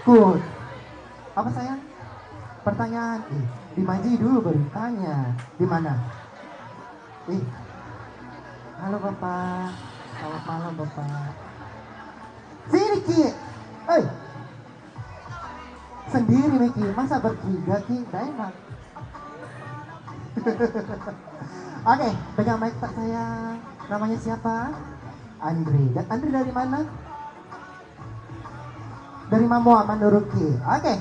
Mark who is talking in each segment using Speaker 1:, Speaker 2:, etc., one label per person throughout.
Speaker 1: Good. Apa sayang? Pertanyaan. Dimaji dulu baru tanya. Di mana? Halo Bapak. Selamat malam Bapak. Sini Ki. Sendiri Miki. Masa bertiga Ki? Gak enak. Oke, pegang mic tak sayang. Namanya siapa? Andri. Dan Andri dari mana? Dari Mamua Manduruki. Oke,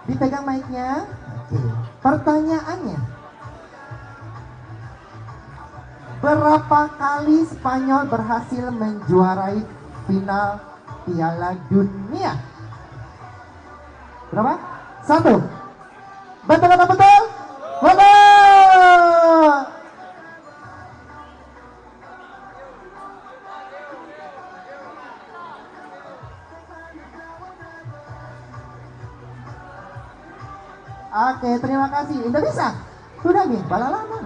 Speaker 1: dipegang mic-nya. Oke. Pertanyaannya, berapa kali Spanyol berhasil menjuarai final Piala Dunia? Berapa? 1. Betul atau betul? Betul. Oke, terima kasih. Indonesia sudah nih, balalama.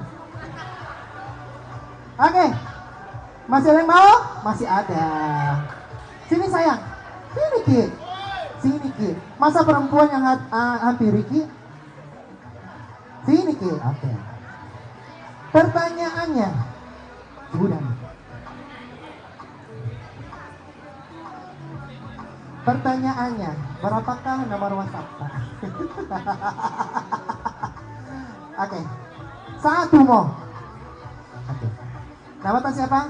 Speaker 1: Oke, masih ada yang mau? Masih ada. Sini sayang, sini Ki, sini Ki. Masa perempuan yang hampiri Ki? Sini Ki. Oke. Pertanyaannya, sudah nih. Pertanyaannya, berapakah nomor WhatsApp? Oke, 1 mau. Oke. Nama tak siapa?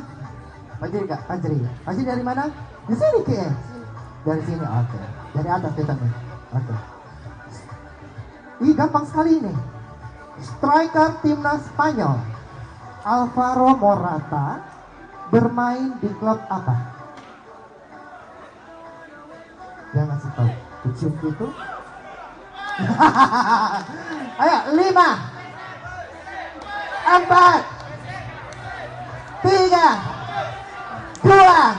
Speaker 1: Fajri kak, Fajri. Fajri dari mana? Di sini Ki. Dari sini, oke. Dari atas kita nih. Oke. Gampang sekali ini. Striker timnas Spanyol, Alvaro Morata, bermain di klub apa? Dia ngasih tahu. Kecium itu. Ayo, 5, 4, 3, 2,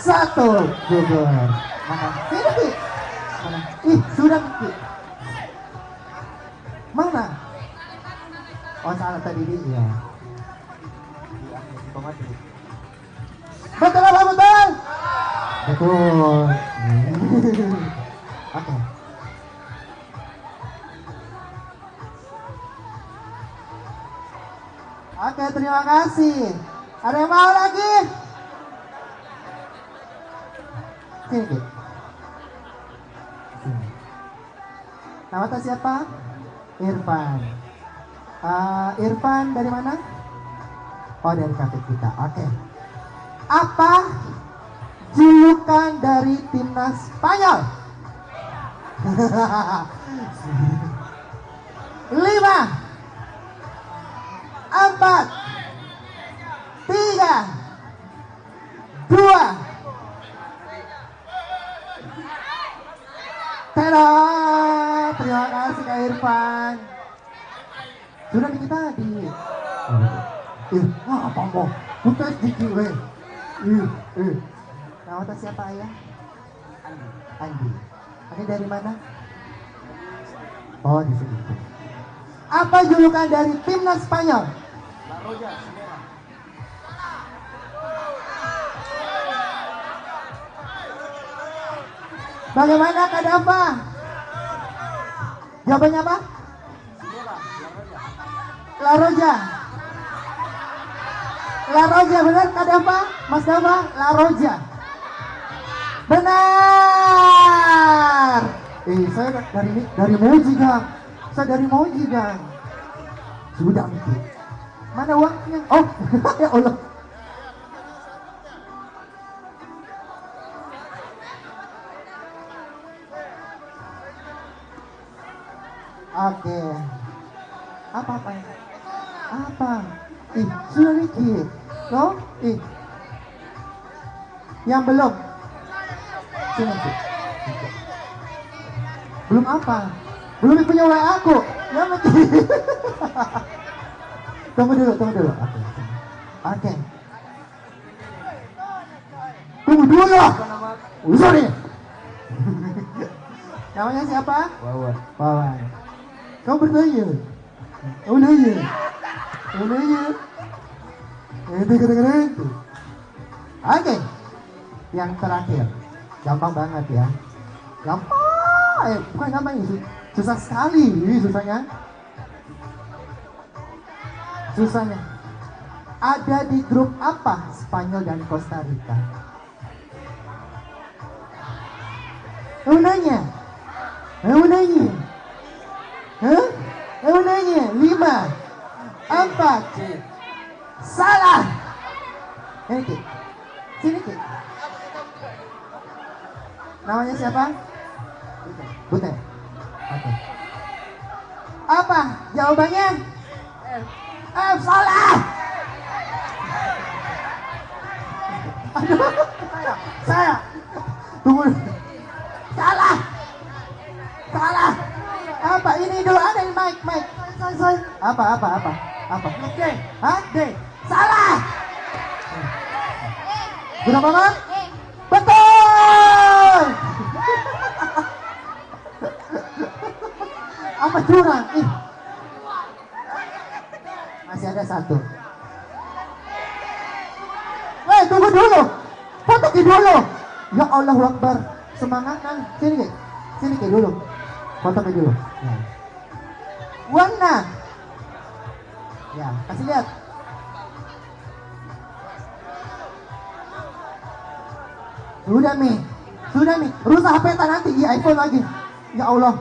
Speaker 1: 1. Gugur. Mana? Sini Ki. Mana? Sudah Ki. Mana? Oh salah tadi dia. Betul apa betul? Betul. Oke. Oke, terima kasih. Ada yang mau lagi? Sini, Ki. Sini. Nama tak siapa? Irfan. Irfan dari mana? Oh, dari kakek kita. Oke. Apa julukan dari timnas Spanyol? 5, 4, 3, 2. Tada! Terima kasih Kak Irfan. Sudah nih kita di. Apa mau? Putar dikit weh. Nama tak siapa ayah? Andi. Andi dari mana? Oh di sini. Apa julukan dari timnas Spanyol? La Roja. Bagaimana Kak Dava? Jawabannya apa? La Roja. La Roja benar Kak Dava? Mas Dava? La Roja. Benar. Saya dari Moji Gang. Saya dari Moji Gang. Sudah Miki. Mana uangnya? Oh, ya Allah. Oke. Apa? Sudah Miki. Loh? Yang belum. Sini Miki. Belum apa? Belum punya WA aku. Ya Miki. Tunggu dulu. Oke. Tunggu dulu ya. Sorry. Namanya siapa? Wawan. Kau bertanya. Oh nanya. Itu keren. Oke. Yang terakhir. Gampang banget ya. Gampang, bukan gampang ini, susah sekali, ini susahnya. Susahnya. Ada di grup apa Spanyol dan Costa Rica? Aku nanya. Hah? Aku nanya. 5, 4. Salah. Ini Ki. Sini Ki. Namanya siapa? Butet. Oke. Apa jawabannya? Salah. Aduh, saya. Tunggu. Salah. Apa ini dulu ada di mic. Saya. Apa? Oke. Hah? D. Salah. Guna apa? Betul. Apa curang? Masih ada 1. Tunggu dulu. Foto Ki dulu. Ya Allah Akbar. Semangat kan? Sini Ki dulu. Foto Ki dulu. Ya. Warna. Ya, kasih lihat. Sudah Mi. Rusak HP nanti di iPhone lagi. Ya Allah.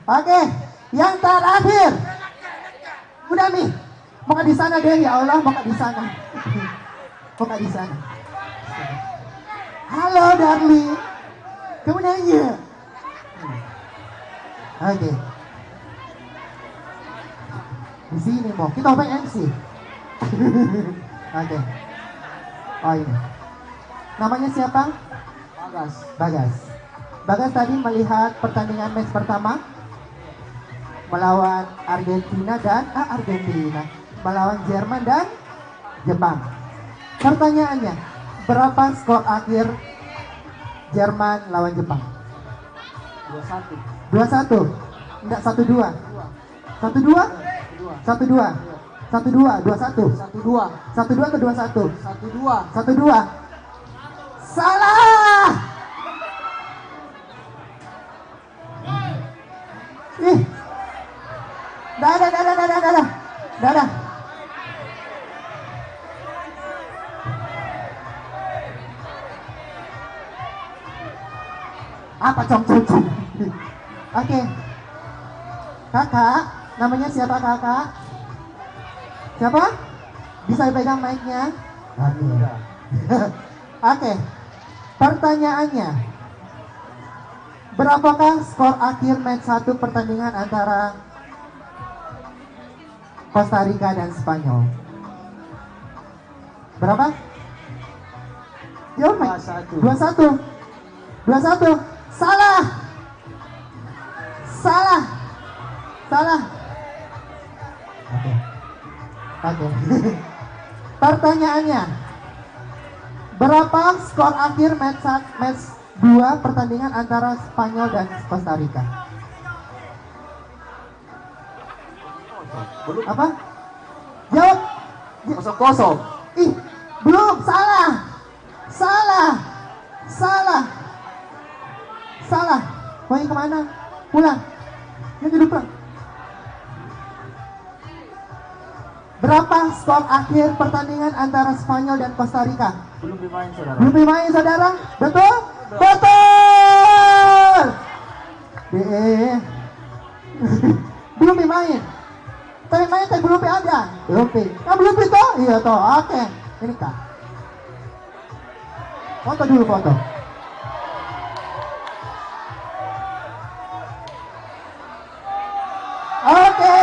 Speaker 1: Oke, yang terakhir. Udah Mi. Mau di sana deh, ya Allah, mau di sana. Halo darling. Kamu nanya. Oke. Di sini mau kita open MC. Oke. Oh ini. Namanya siapa? Bagas tadi melihat pertandingan match pertama melawan Argentina melawan Jerman dan Jepang. Pertanyaannya, berapa skor akhir Jerman lawan Jepang? 2-1. Enggak 1-2. 1-2? 1-2. 2-1. 1-2 atau 2-1? 1-2. Salah. Ih. Dadah. Apa cong? Oke. Kakak, namanya siapa kakak? Siapa? Bisa pegang mic-nya? Oke. Pertanyaannya, berapakah skor akhir match 1 pertandingan antara Costa Rica dan Spanyol? Berapa? Jawab, 2-1. Salah. Oke. Pertanyaannya, berapa skor akhir match 2 pertandingan antara Spanyol dan Costa Rica? Apa? Jawab.
Speaker 2: 0-0.
Speaker 1: Ih, belum. Salah. Mau kemana? Pulang. Yang duduk pulang. Berapa skor akhir pertandingan antara Spanyol dan Costa Rica?
Speaker 2: Belum dimain
Speaker 1: saudara. Betul. Belum dimain. Tapi main belum ada. Belum itu? Iya toh. Oke. Ini Kak. Foto dulu. Oke.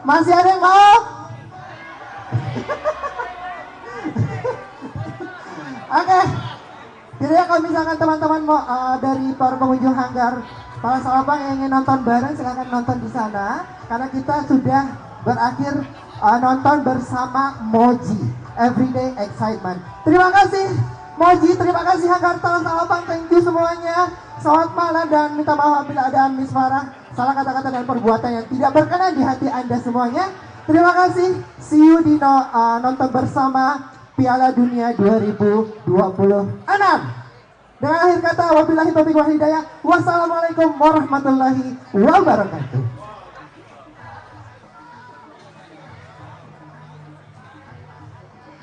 Speaker 1: Masih ada yang mau? Oke. Jadi kalau misalkan teman-teman mau dari para pengunjung hanggar Pala Salabang yang ingin nonton bareng, silakan nonton di sana. Karena kita sudah berakhir nonton bersama Moji Everyday Excitement. Terima kasih Moji, terima kasih hanggar Pala Salabang, thank you semuanya. Selamat malam dan minta maaf bila ada Miss Farah salah kata-kata dan perbuatan yang tidak berkenan di hati Anda semuanya. Terima kasih. See you di nonton bersama Piala Dunia 2026. Dengan akhir kata, wabillahi taufiq wal hidayah. Wassalamualaikum warahmatullahi wabarakatuh.